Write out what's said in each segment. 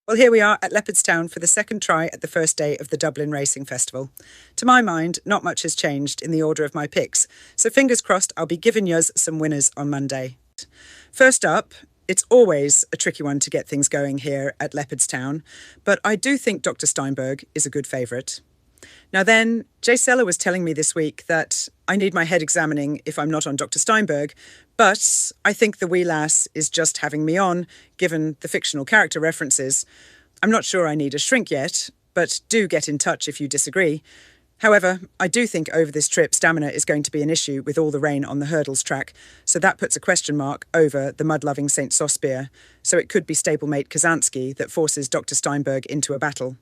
Well, here we are at Leopardstown for the second try at the first day of the Dublin Racing Festival. To my mind, not much has changed in the order of my picks, so fingers crossed I'll be giving yous some winners on Monday. First up, it's always a tricky one to get things going here at Leopardstown, but I do think Dr. Steinberg is a good favourite. Now then, Jay Seller was telling me this week that I need my head examining if I'm not on Dr. Steinberg, but I think the wee lass is just having me on, given the fictional character references. I'm not sure I need a shrink yet, but do get in touch if you disagree. However, I do think over this trip stamina is going to be an issue with all the rain on the hurdles track, so that puts a question mark over the mud-loving St. Sosbeer, so it could be stablemate Kazansky that forces Dr. Steinberg into a battle.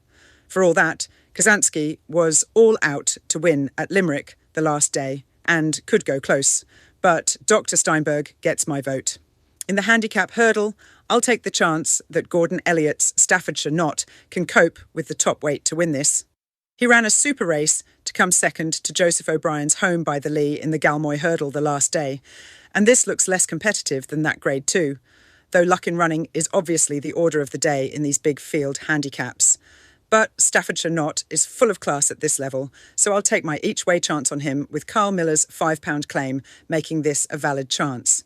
For all that, Kazansky was all out to win at Limerick the last day and could go close, but Dr. Steinberg gets my vote. In the handicap hurdle, I'll take the chance that Gordon Elliott's Staffordshire Knot can cope with the top weight to win this. He ran a super race to come second to Joseph O'Brien's Home by the Lee in the Galmoy hurdle the last day, and this looks less competitive than that Grade 2, though luck in running is obviously the order of the day in these big field handicaps. But Staffordshire Knot is full of class at this level, so I'll take my each-way chance on him with Carl Miller's £5 claim making this a valid chance.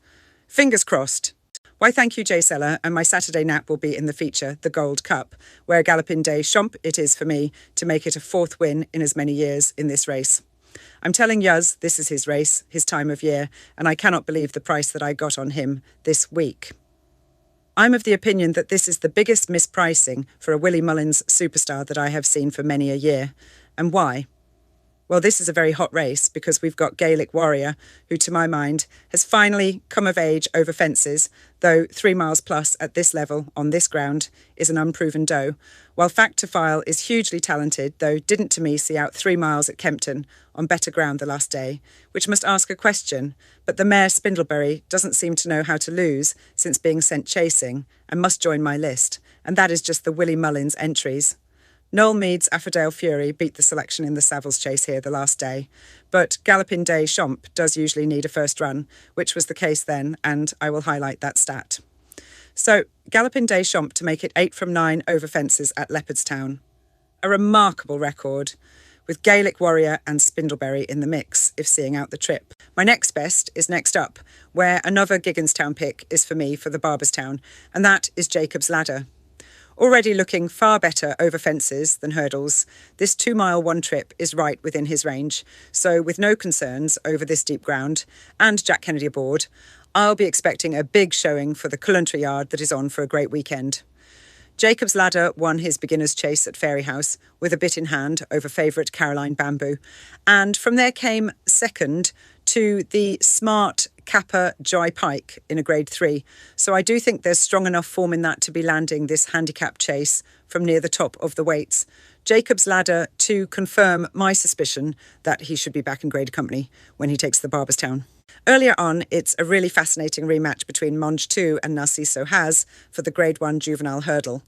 Fingers crossed. Why thank you, Jay Seller, and my Saturday nap will be in the feature, the Gold Cup, where Gallopin Day Champ it is for me to make it a fourth win in as many years in this race. I'm telling Yuz this is his race, his time of year, and I cannot believe the price that I got on him this week. I'm of the opinion that this is the biggest mispricing for a Willie Mullins superstar that I have seen for many a year. And why? Well, this is a very hot race because we've got Gaelic Warrior, who to my mind has finally come of age over fences, though 3 miles plus at this level on this ground is an unproven doe, while Fact to File is hugely talented, though didn't to me see out 3 miles at Kempton on better ground the last day, which must ask a question, but the mare Spindleberry doesn't seem to know how to lose since being sent chasing and must join my list, and that is just the Willie Mullins entries. Noel Mead's Affordale Fury beat the selection in the Savills Chase here the last day, but Gallopin Day Champ does usually need a first run, which was the case then, and I will highlight that stat. So, Gallopin Day Champ to make it 8 from 9 over fences at Leopardstown. A remarkable record, with Gaelic Warrior and Spindleberry in the mix, if seeing out the trip. My next best is next up, where another Gigginstown pick is for me for the Barberstown, and that is Jacob's Ladder. Already looking far better over fences than hurdles, this 2 mile one trip is right within his range, so with no concerns over this deep ground, and Jack Kennedy aboard, I'll be expecting a big showing for the Cullentra yard that is on for a great weekend. Jacob's Ladder won his beginner's chase at Fairyhouse with a bit in hand over favourite Caroline Bamboo, and from there came second to the smart Kappa Joy Pike in a Grade 3. So I do think there's strong enough form in that to be landing this handicap chase from near the top of the weights. Jacob's Ladder to confirm my suspicion that he should be back in graded company when he takes the Barberstown. Earlier on, it's a really fascinating rematch between Monge 2 and Narciso Has for the Grade 1 juvenile hurdle.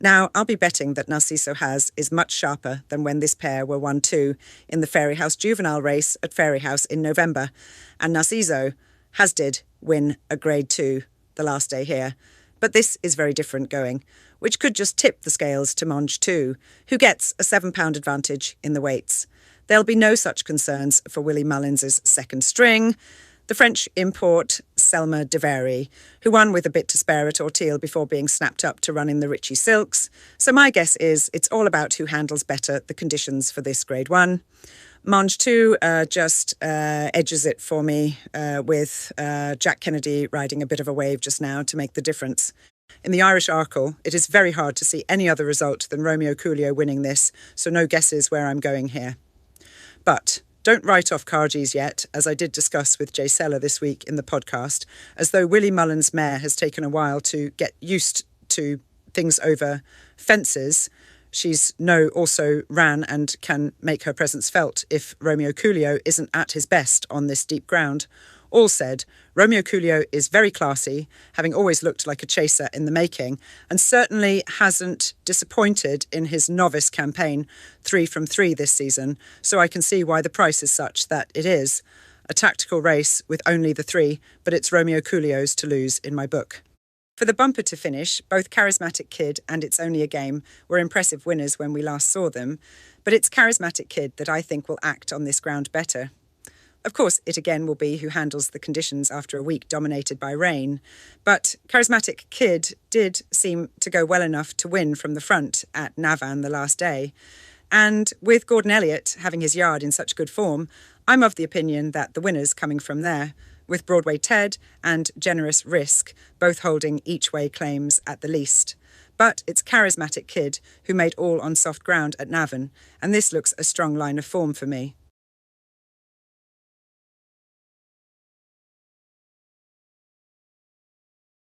Now, I'll be betting that Narciso Has is much sharper than when this pair were 1-2 in the Fairyhouse juvenile race at Fairyhouse in November, and Narciso Has did win a Grade 2 the last day here. But this is very different going, which could just tip the scales to Monge 2, who gets a £7 advantage in the weights. There'll be no such concerns for Willie Mullins' second string, the French import Selma de Very, who won with a bit to spare at Orteal before being snapped up to run in the Ritchie Silks. So my guess is it's all about who handles better the conditions for this Grade 1. Monge 2 just edges it for me with Jack Kennedy riding a bit of a wave just now to make the difference. In the Irish Arkle, it is very hard to see any other result than Romeo Coolio winning this, so no guesses where I'm going here. But don't write off Cargies yet, as I did discuss with Jay Seller this week in the podcast, as though Willie Mullins' mare has taken a while to get used to things over fences. She's also ran and can make her presence felt if Romeo Coolio isn't at his best on this deep ground. All said, Romeo Coolio is very classy, having always looked like a chaser in the making, and certainly hasn't disappointed in his novice campaign, 3 from 3 this season, so I can see why the price is such that it is a tactical race with only the 3, but it's Romeo Coolio's to lose in my book. For the bumper to finish, both Charismatic Kid and It's Only a Game were impressive winners when we last saw them, but it's Charismatic Kid that I think will act on this ground better. Of course, it again will be who handles the conditions after a week dominated by rain, but Charismatic Kid did seem to go well enough to win from the front at Navan the last day. And with Gordon Elliott having his yard in such good form, I'm of the opinion that the winners coming from there, with Broadway Ted and Generous Risk both holding each way claims at the least. But it's Charismatic Kid who made all on soft ground at Navan, and this looks a strong line of form for me.